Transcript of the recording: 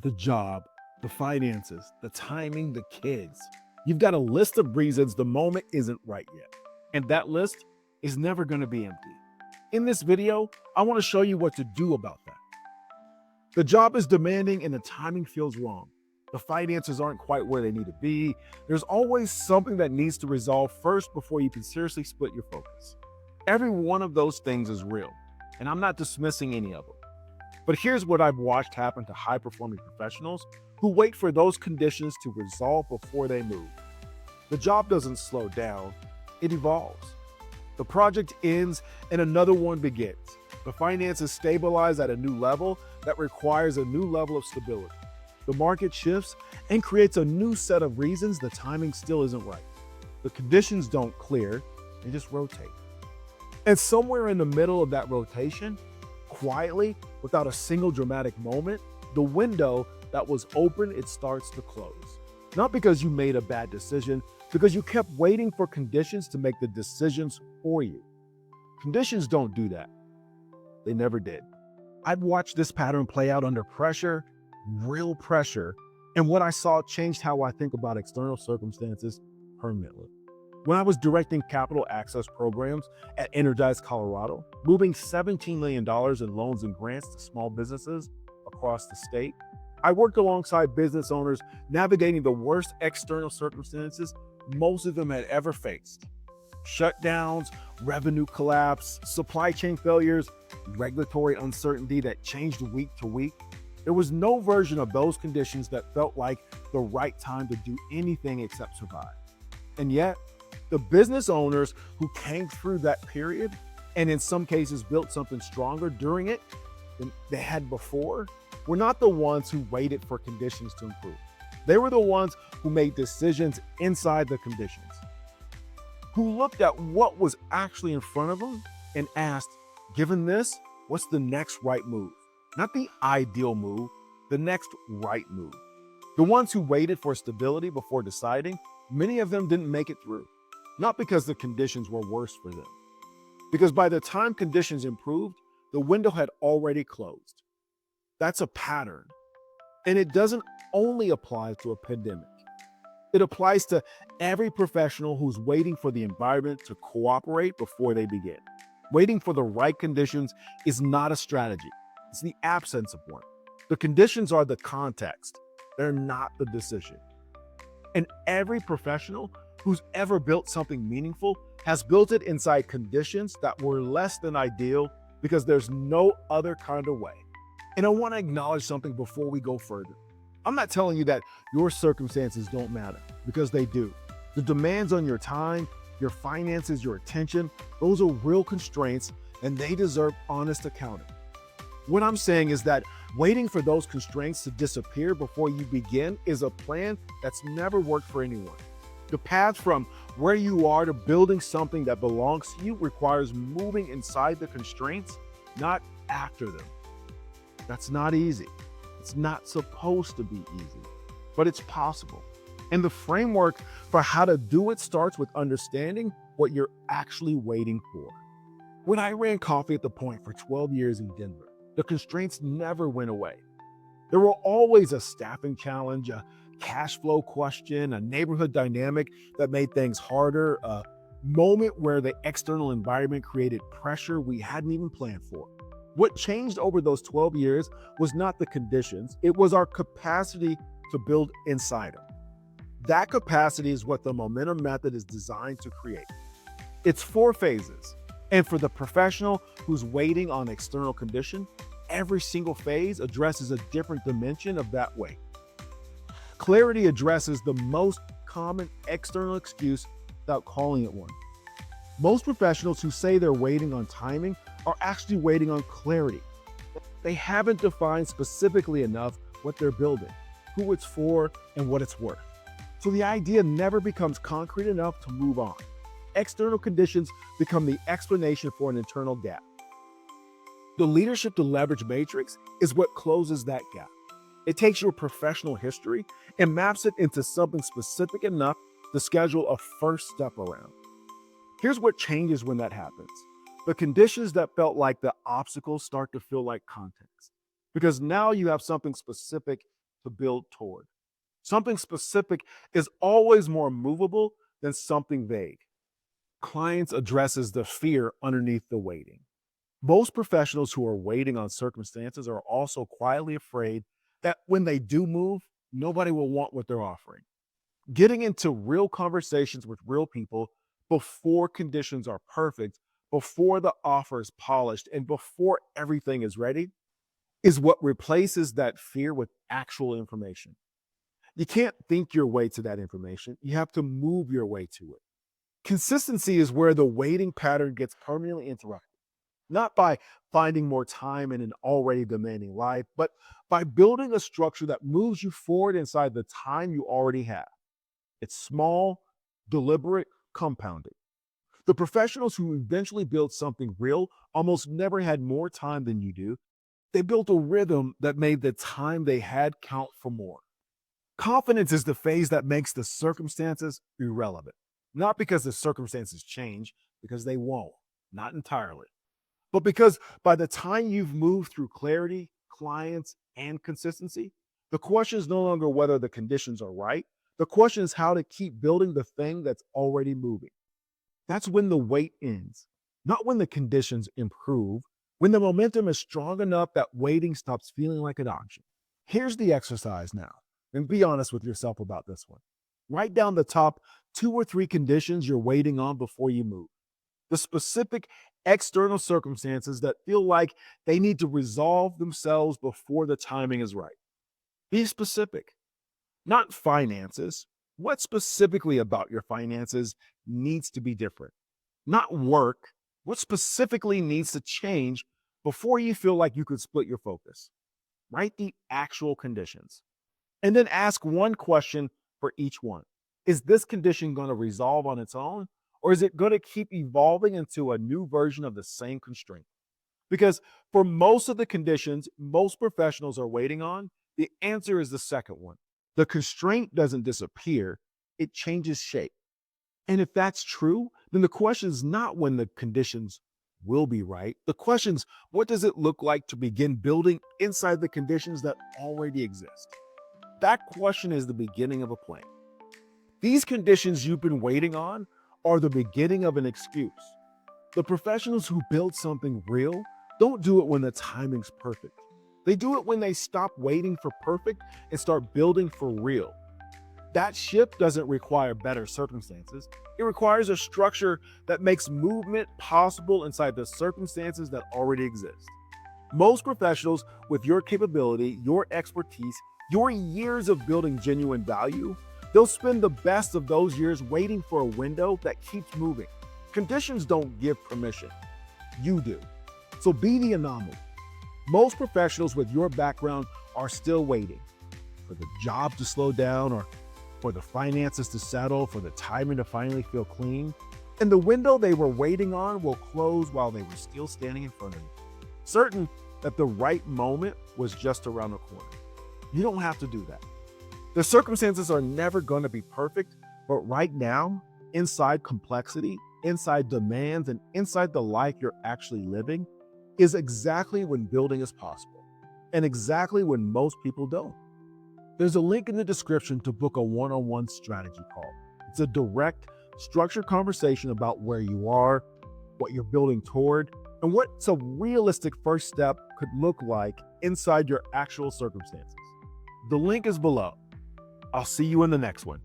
The job, the finances, the timing, the kids. You've got a list of reasons the moment isn't right yet. And that list is never going to be empty. In this video, I want to show you what to do about that. The job is demanding and the timing feels wrong. The finances aren't quite where they need to be. There's always something that needs to resolve first before you can seriously split your focus. Every one of those things is real, and I'm not dismissing any of them. But here's what I've watched happen to high-performing professionals who wait for those conditions to resolve before they move. The job doesn't slow down, it evolves. The project ends and another one begins. The finances stabilize at a new level that requires a new level of stability. The market shifts and creates a new set of reasons the timing still isn't right. The conditions don't clear, they just rotate. And somewhere in the middle of that rotation, quietly, without a single dramatic moment, the window that was open, it starts to close. Not because you made a bad decision, because you kept waiting for conditions to make the decisions for you. Conditions don't do that. They never did. I've watched this pattern play out under pressure, real pressure, and what I saw changed how I think about external circumstances permanently. When I was directing capital access programs at Energize Colorado, moving $17 million in loans and grants to small businesses across the state, I worked alongside business owners navigating the worst external circumstances most of them had ever faced. Shutdowns, revenue collapse, supply chain failures, regulatory uncertainty that changed week to week. There was no version of those conditions that felt like the right time to do anything except survive. And yet, the business owners who came through that period, and in some cases built something stronger during it than they had before, were not the ones who waited for conditions to improve. They were the ones who made decisions inside the conditions, who looked at what was actually in front of them and asked, given this, what's the next right move? Not the ideal move, the next right move. The ones who waited for stability before deciding, many of them didn't make it through. Not because the conditions were worse for them, because by the time conditions improved, the window had already closed. That's a pattern. And it doesn't only apply to a pandemic. It applies to every professional who's waiting for the environment to cooperate before they begin. Waiting for the right conditions is not a strategy. It's the absence of one. The conditions are the context. They're not the decision. And every professional who's ever built something meaningful has built it inside conditions that were less than ideal because there's no other kind of way. And I want to acknowledge something before we go further. I'm not telling you that your circumstances don't matter, because they do. The demands on your time, your finances, your attention, those are real constraints and they deserve honest accounting. What I'm saying is that waiting for those constraints to disappear before you begin is a plan that's never worked for anyone. The path from where you are to building something that belongs to you requires moving inside the constraints, not after them. That's not easy. It's not supposed to be easy, but it's possible. And the framework for how to do it starts with understanding what you're actually waiting for. When I ran Coffee at the Point for 12 years in Denver, the constraints never went away. There were always a staffing challenge, a cash flow question, a neighborhood dynamic that made things harder, a moment where the external environment created pressure we hadn't even planned for. What changed over those 12 years was not the conditions, it was our capacity to build inside them. That capacity is what the momentum method is designed to create. It's 4 phases. And for the professional who's waiting on external condition, every single phase addresses a different dimension of that wait. Clarity addresses the most common external excuse without calling it one. Most professionals who say they're waiting on timing are actually waiting on clarity. They haven't defined specifically enough what they're building, who it's for, and what it's worth. So the idea never becomes concrete enough to move on. External conditions become the explanation for an internal gap. The leadership to leverage matrix is what closes that gap. It takes your professional history and maps it into something specific enough to schedule a first step around. Here's what changes when that happens. The conditions that felt like the obstacles start to feel like context, because now you have something specific to build toward. Something specific is always more movable than something vague. Clients addresses the fear underneath the waiting. Most professionals who are waiting on circumstances are also quietly afraid that when they do move, nobody will want what they're offering. Getting into real conversations with real people before conditions are perfect, before the offer is polished, and before everything is ready is what replaces that fear with actual information. You can't think your way to that information. You have to move your way to it. Consistency is where the waiting pattern gets permanently interrupted, not by finding more time in an already demanding life, but by building a structure that moves you forward inside the time you already have. It's small, deliberate, compounding. The professionals who eventually build something real almost never had more time than you do. They built a rhythm that made the time they had count for more. Confidence is the phase that makes the circumstances irrelevant. Not because the circumstances change, because they won't, not entirely, but because by the time you've moved through clarity, clients, and consistency, the question is no longer whether the conditions are right. The question is how to keep building the thing that's already moving. That's when the wait ends, not when the conditions improve, when the momentum is strong enough that waiting stops feeling like an option. Here's the exercise now, and be honest with yourself about this one. Write down the top 2 or 3 conditions you're waiting on before you move. The specific external circumstances that feel like they need to resolve themselves before the timing is right. Be specific, not finances. What specifically about your finances needs to be different? Not work. What specifically needs to change before you feel like you could split your focus? Write the actual conditions. And then ask one question for each one. Is this condition going to resolve on its own? Or is it going to keep evolving into a new version of the same constraint? Because for most of the conditions most professionals are waiting on, the answer is the second one. The constraint doesn't disappear, it changes shape. And if that's true, then the question is not when the conditions will be right. The question is, what does it look like to begin building inside the conditions that already exist? That question is the beginning of a plan. These conditions you've been waiting on are the beginning of an excuse. The professionals who build something real don't do it when the timing's perfect. They do it when they stop waiting for perfect and start building for real. That shift doesn't require better circumstances. It requires a structure that makes movement possible inside the circumstances that already exist. Most professionals with your capability, your expertise, your years of building genuine value, they'll spend the best of those years waiting for a window that keeps moving. Conditions don't give permission. You do. So be the anomaly. Most professionals with your background are still waiting for the job to slow down or for the finances to settle, for the timing to finally feel clean. And the window they were waiting on will close while they were still standing in front of you, certain that the right moment was just around the corner. You don't have to do that. The circumstances are never going to be perfect, but right now, inside complexity, inside demands, and inside the life you're actually living, is exactly when building is possible, and exactly when most people don't. There's a link in the description to book a one-on-one strategy call. It's a direct, structured conversation about where you are, what you're building toward, and what a realistic first step could look like inside your actual circumstances. The link is below. I'll see you in the next one.